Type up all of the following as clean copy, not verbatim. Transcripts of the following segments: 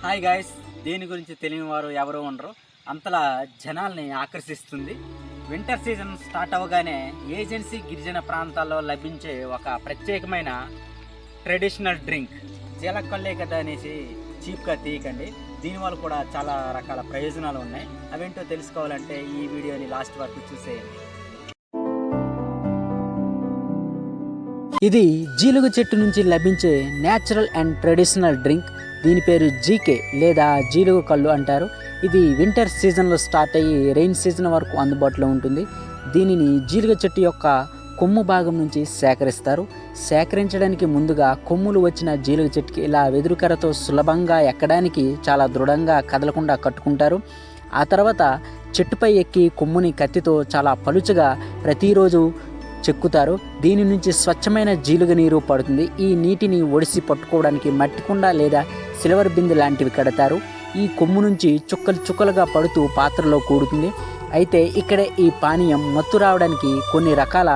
Hi guys, దేని గురించి తెలియని వారు ఎవరు ఉండరు. అంతలా జనాల్ని ఆకర్షిస్తుంది. వింటర్ సీజన్ స్టార్ట్ అవ్వగానే ఏజెన్సీ గిరిజన ప్రాంతాల్లో లభించే ఒక ప్రత్యేకమైన ట్రెడిషనల్ డ్రింక్ జీలకల్లే కదా అనేసి చీప్గా తీయకండి. దీనివల్ల కూడా చాలా రకాల ప్రయోజనాలు ఉన్నాయి. అవేంటో తెలుసుకోవాలంటే ఈ వీడియోని లాస్ట్ వరకు చూసేయండి. ఇది జీలుగు చెట్టు నుంచి లభించే న్యాచురల్ అండ్ ట్రెడిషనల్ డ్రింక్. దీని పేరు జీకే లేదా జీలుగు కళ్ళు అంటారు. ఇది వింటర్ సీజన్లో స్టార్ట్ అయ్యి రెయిన్ సీజన్ వరకు అందుబాటులో ఉంటుంది. దీనిని జీలుగు చెట్టు యొక్క కొమ్ము భాగం నుంచి సేకరిస్తారు. సేకరించడానికి ముందుగా కొమ్ములు వచ్చిన జీలుగు చెట్టుకి ఇలా వెదురుకరతో సులభంగా ఎక్కడానికి చాలా దృఢంగా కదలకుండా కట్టుకుంటారు. ఆ తర్వాత చెట్టుపై ఎక్కి కొమ్ముని కత్తితో చాలా పలుచగా ప్రతిరోజు చెక్కుతారు. దీని నుంచి స్వచ్ఛమైన జీలుగు నీరు పడుతుంది. ఈ నీటిని ఒడిసి పట్టుకోవడానికి మట్టి కుండ లేదా సిల్వర్ బిందె లాంటివి కడతారు. ఈ కొమ్ము నుంచి చుక్కలు చుక్కలుగా పడుతూ పాత్రలో కూడుతుంది. అయితే ఇక్కడే ఈ పానీయం మత్తు రావడానికి కొన్ని రకాల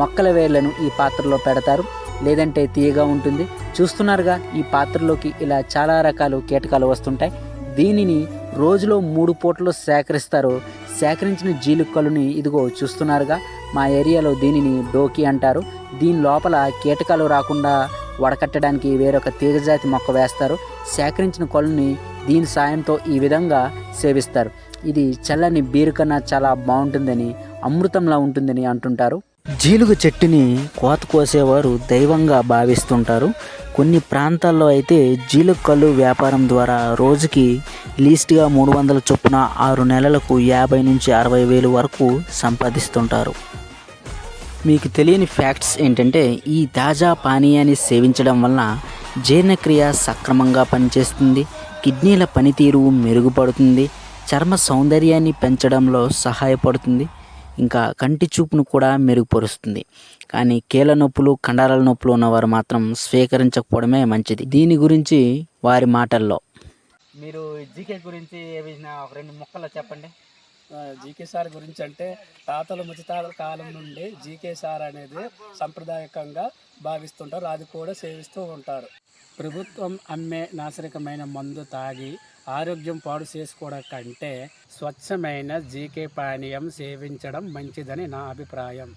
మొక్కల వేర్లను ఈ పాత్రలో పెడతారు, లేదంటే తీయగా ఉంటుంది. చూస్తున్నారుగా, ఈ పాత్రలోకి ఇలా చాలా రకాల కీటకాలు వస్తుంటాయి. దీనిని రోజులో 3 పూటలు సేకరిస్తారు. సేకరించిన జీలుకలుని ఇదిగో చూస్తున్నారుగా, మా ఏరియాలో దీనిని డోకి అంటారు. దీని లోపల కీటకాలు రాకుండా వడకట్టడానికి వేరొక తీగజాతి మొక్క వేస్తారు. సేకరించిన కళ్ళుని దీని సాయంతో ఈ విధంగా సేవిస్తారు. ఇది చల్లని బీరు కన్నా చాలా బాగుంటుందని, అమృతంలా ఉంటుందని అంటుంటారు. జీలుగు చెట్టుని కోత కోసేవారు దైవంగా భావిస్తుంటారు. కొన్ని ప్రాంతాల్లో అయితే జీలుగు కళ్ళు వ్యాపారం ద్వారా రోజుకి లీస్ట్గా 300 చొప్పున 6 నెలలకు 50 నుంచి 60 వేలు వరకు సంపాదిస్తుంటారు. మీకు తెలియని ఫ్యాక్ట్స్ ఏంటంటే, ఈ తాజా పానీయాన్ని సేవించడం వలన జీర్ణక్రియ సక్రమంగా పనిచేస్తుంది, కిడ్నీల పనితీరు మెరుగుపడుతుంది, చర్మ సౌందర్యాన్ని పెంచడంలో సహాయపడుతుంది, ఇంకా కంటి చూపును కూడా మెరుగుపరుస్తుంది. కానీ కీళ్ళ నొప్పులు, కండరాల నొప్పులు ఉన్నవారు మాత్రం స్వీకరించకపోవడమే మంచిది. దీని గురించి వారి మాటల్లో. మీరు జీకే గురించి ఏమైనా ఒక 2 ముక్కల్లో చెప్పండి. జీకే సార్ గురించి అంటే, తాతలు ముత్తాతల కాలం నుండి జీకే సార్ అనేది సాంప్రదాయకంగా భావిస్తుంటారు. అది కూడా సేవిస్తూ ఉంటారు. ప్రభుత్వం అమ్మే నాశరకమైన మందు తాగి ఆరోగ్యం పాడు చేసుకోవడం కంటే స్వచ్ఛమైన జీకే పానీయం సేవించడం మంచిదని నా అభిప్రాయం.